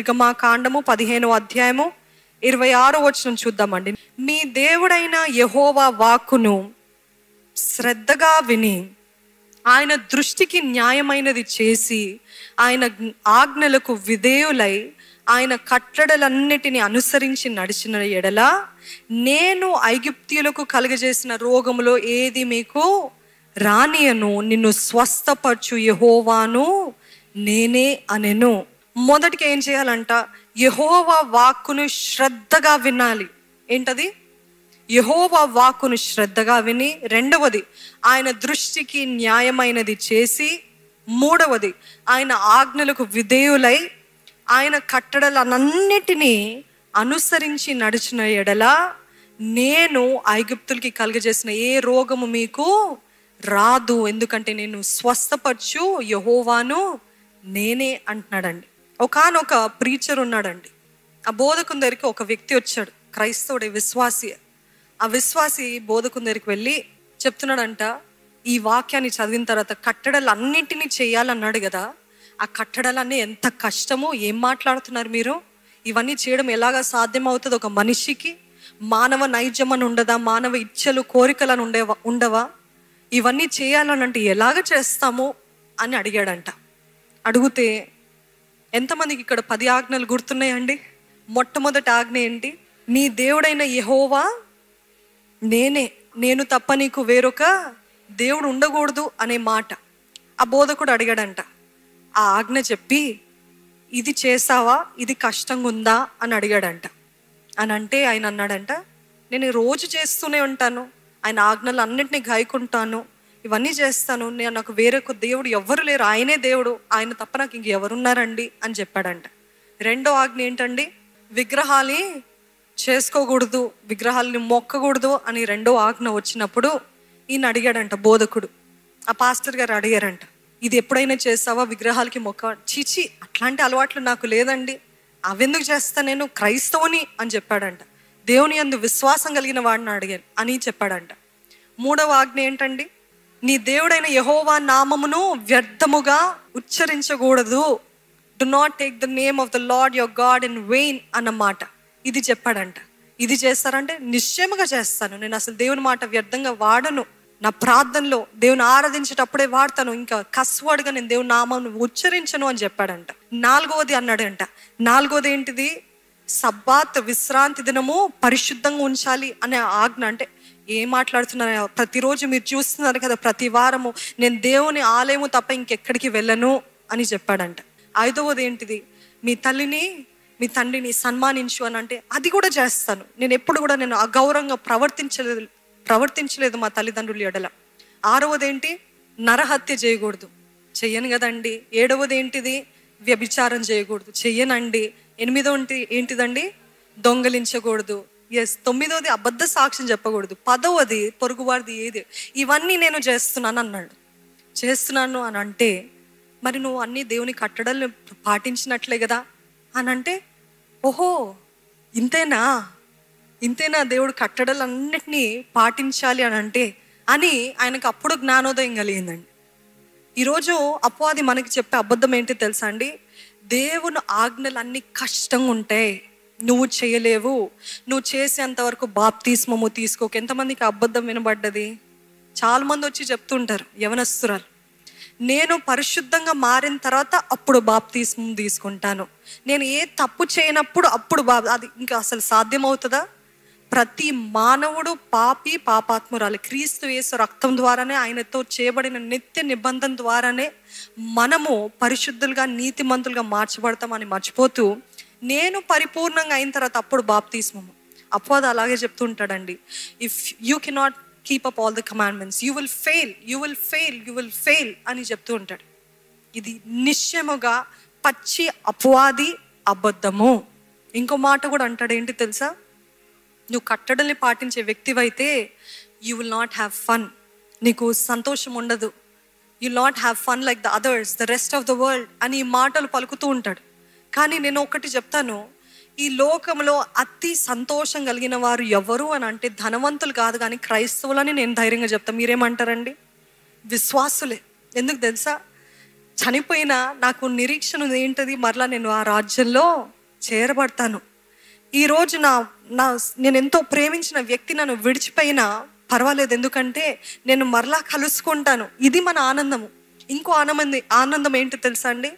నిర్గమాకాండము 15వ అధ్యాయము 26వ వచనం చూద్దామండి. మీ దేవుడైన యెహోవా వాక్కును శ్రద్ధగా విని ఆయన దృష్టికి న్యాయమైనది చేసి ఆయన ఆజ్ఞలకు విధేయులై ఆయన కట్టడలన్నిటిని అనుసరించి నడిచిన ఎడల నేను ఐగుప్తీయులకు కలుగజేసిన రోగములో ఏది మీకు రానియను, నిన్ను స్వస్థపరచు యెహోవాను నేనే అనెను. మొదటికి ఏం చేయాలంట? యెహోవా వాక్కును శ్రద్ధగా వినాలి. ఏంటది? యెహోవా వాక్కును శ్రద్ధగా విని. రెండవది, ఆయన దృష్టికి న్యాయమైనది చేసి. మూడవది, ఆయన ఆజ్ఞలకు విధేయులై ఆయన కట్టడలన్నిటినీ అనుసరించి నడిచిన ఎడల నేను ఐగుప్తులకి కలుగజేసిన ఏ రోగము మీకు రాదు, ఎందుకంటే నేను స్వస్థపరచు యెహోవాను నేనే అంటున్నాడండి. ఒకానొక ప్రీచర్ ఉన్నాడండి. ఆ బోధకుని దగ్గరికి ఒక వ్యక్తి వచ్చాడు, క్రైస్తవుడే, విశ్వాసి. ఆ విశ్వాసి బోధకుని దగ్గరికి వెళ్ళి చెప్తున్నాడంట, ఈ వాక్యాన్ని చదివిన తర్వాత కట్టడలన్నింటినీ చేయాలన్నాడు కదా, ఆ కట్టడలన్నీ ఎంత కష్టమో, ఏం మాట్లాడుతున్నారు మీరు? ఇవన్నీ చేయడం ఎలాగా సాధ్యం అవుతుంది ఒక మనిషికి? మానవ నైజం అని ఉండదా? మానవ ఇచ్చలు కోరికలను ఉండవా? ఇవన్నీ చేయాలనంటే ఎలాగ చేస్తాము అని అడిగాడంట. అడిగితే ఎంతమందికి ఇక్కడ 10 ఆజ్ఞలు గుర్తున్నాయండి? మొట్టమొదటి ఆజ్ఞ ఏంటి? నీ దేవుడైన యెహోవా నేనే, నేను తప్ప నీకు వేరొక దేవుడు ఉండకూడదు అనే మాట. ఆ బోధకుడు అడిగాడంట. ఆ ఆజ్ఞ చెప్పి, ఇది చేసావా, ఇది కష్టంగా ఉందా అని అడిగాడంట. అని అంటే ఆయన అన్నాడంట, నేను రోజు చేస్తూనే ఉంటాను, ఆయన ఆజ్ఞలు అన్నింటినీ గాయకుంటాను, ఇవన్నీ చేస్తాను, నేను నాకు వేరొక దేవుడు ఎవ్వరు లేరు, ఆయనే దేవుడు, ఆయన తప్ప నాకు ఇంకెవరున్నారండి అని చెప్పాడంట. రెండో ఆజ్ఞ ఏంటండి? విగ్రహాలు చేసుకోకూడదు, విగ్రహాలని మొక్కకూడదు అని రెండో ఆజ్ఞ వచ్చినప్పుడు ఈయన అడిగాడంట, బోధకుడు. ఆ పాస్టర్ గారు అడిగారంట, ఇది ఎప్పుడైనా చేస్తావా, విగ్రహాలకి మొక్క? చీచి, అట్లాంటి అలవాట్లు నాకు లేదండి, అవెందుకు చేస్తా, నేను క్రైస్తవుని అని చెప్పాడంట. దేవుని యందు విశ్వాసం కలిగిన వాడిని అడిగాను అని చెప్పాడంట. మూడవ ఆజ్ఞ ఏంటండి? నీ దేవుడైన యెహోవా నామమును వ్యర్థముగా ఉచ్చరించకూడదు. Do not take the name of the Lord your God in vain అన్నమాట. ఇది చెప్పాడంట. ఇది చేస్తారంటే నిశ్చయముగా చేస్తాను, నేను అసలు దేవుని మాట వ్యర్థంగా వాడను, నా ప్రార్థనలో దేవుని ఆరాధించేటప్పుడే వాడతాను, ఇంకా కస్వర్డ్గా నేను దేవుని నామాన్ని ఉచ్చరించను అని చెప్పాడంట. నాలుగవది అన్నాడంట. నాలుగవది ఏంటిది? సబ్బాత్, విశ్రాంతి దినము పరిశుద్ధంగా ఉంచాలి అనే ఆజ్ఞ. అంటే ఏం మాట్లాడుతున్నారు? ప్రతిరోజు మీరు చూస్తున్నారు కదా, ప్రతి వారము నేను దేవుని ఆలయము తప్ప ఇంకెక్కడికి వెళ్ళను అని చెప్పాడంట. ఐదవది ఏంటిది? మీ తల్లిని మీ తండ్రిని సన్మానించు అని. అంటే అది కూడా చేస్తాను, నేను ఎప్పుడు కూడా నేను అగౌరవంగా ప్రవర్తించలేదు మా తల్లిదండ్రుల ఎడల. ఆరవది ఏంటి? నరహత్య చేయకూడదు, చెయ్యను కదండి. ఏడవది ఏంటిది? వ్యభిచారం చేయకూడదు, చెయ్యనండి. ఎనిమిదవది ఏంటిదండి? దొంగలించకూడదు. ఎస్. తొమ్మిదవది అబద్ధ సాక్ష్యం చెప్పకూడదు. 10వది పొరుగువారిది ఏది. ఇవన్నీ నేను చేస్తున్నాను అన్నాడు. చేస్తున్నాను అని అంటే మరి నువ్వు అన్ని దేవుని కట్టడలు పాటించినట్లే కదా అని అంటే, ఓహో ఇంతేనా దేవుడు కట్టడలన్నిటినీ పాటించాలి అని అంటే అని ఆయనకు అప్పుడు జ్ఞానోదయం కలిగిందండి. ఈరోజు అపవాది మనకి చెప్పే అబద్ధం ఏంటి తెలుసా అండి? దేవుని ఆజ్ఞలన్నీ కష్టంగా ఉంటాయి, నువ్వు చేయలేవు, నువ్వు చేసేంత వరకు బాప్తిస్మము తీసుకోక. ఎంతమందికి అబద్ధం వినబడ్డది? చాలా మంది వచ్చి చెప్తుంటారు, యవనస్తురాలు, నేను పరిశుద్ధంగా మారిన తర్వాత అప్పుడు బాప్తిస్మం తీసుకుంటాను, నేను ఏ తప్పు చేయనప్పుడు అప్పుడు అది ఇంకా అసలు సాధ్యమవుతుందా? ప్రతి మానవుడు పాపి, పాపాత్మురాలు. క్రీస్తు యేసు రక్తం ద్వారానే, ఆయనతో చేయబడిన నిత్య నిబంధన ద్వారానే మనము పరిశుద్ధులుగా, నీతిమంతులుగా మార్చబడతామని మర్చిపోతూ నేను పరిపూర్ణంగా అయిన తర్వాత అప్పుడు బాప్తిస్మము. అపవాది అలాగే చెప్తుంటాడండి, if you cannot keep up all the commandments you will fail అని చెప్తూ ఉంటాడు. ఇది నిశ్చయముగా పచ్చి అపవాది అబద్ధము. ఇంకో మాట కూడా అంటాడు, ఏంటి తెలుసా? నువ్వు కట్టడల్ని పాటించే వ్యక్తివైతే you will not have fun, నీకు సంతోషం ఉండదు. You will not have fun like the others, the rest of the world అని ఈ మాటలు పలుకుతూ ఉంటాడు. కానీ నేను ఒకటి చెప్తాను, ఈ లోకంలో అతి సంతోషం కలిగిన వారు ఎవరు అని అంటే ధనవంతులు కాదు, కానీ క్రైస్తవులని నేను ధైర్యంగా చెప్తాను. మీరేమంటారండి? విశ్వాసులే. ఎందుకు తెలుసా? చనిపోయినా నాకు నిరీక్షణ ఏంటది? మరలా నేను ఆ రాజ్యంలో చేరబడతాను. ఈరోజు నా నా నేను ఎంతో ప్రేమించిన వ్యక్తి నన్ను విడిచిపోయినా పర్వాలేదు, ఎందుకంటే నేను మరలా కలుసుకుంటాను. ఇది మన ఆనందము. ఇంకో ఆనందం ఏంటో తెలుసా అండి?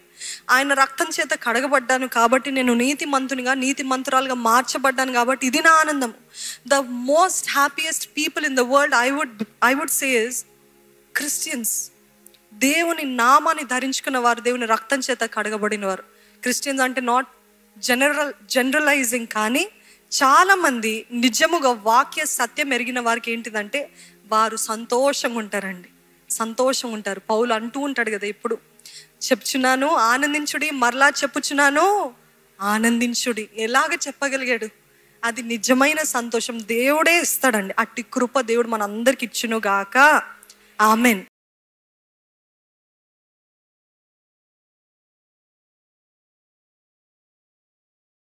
ఆయన రక్తం చేత కడగబడ్డాను కాబట్టి, నేను నీతిమంతురాలుగా మార్చబడ్డాను కాబట్టి ఇది నా ఆనందం. The most happiest people in the world I would say is Christians. దేవుని నామాన్ని ధరించుకున్న వారు, దేవుని రక్తం చేత కడగబడిన వారు. క్రిస్టియన్స్ అంటే నాట్ జనరలైజింగ్, కానీ చాలామంది నిజముగా వాక్య సత్యం ఎరిగిన వారికి ఏంటిదంటే వారు సంతోషంగా ఉంటారండి, సంతోషంగా ఉంటారు. పౌలు అంటూ ఉంటాడు కదా, ఇప్పుడు చెప్పుచున్నాను ఆనందించుడి, మరలా చెప్పుచున్నాను ఆనందించుడి. ఎలాగ చెప్పగలిగాడు? అది నిజమైన సంతోషం దేవుడే ఇస్తాడండి. అట్టి కృప దేవుడు మనందరికి ఇచ్చును గాక. ఆమెన్.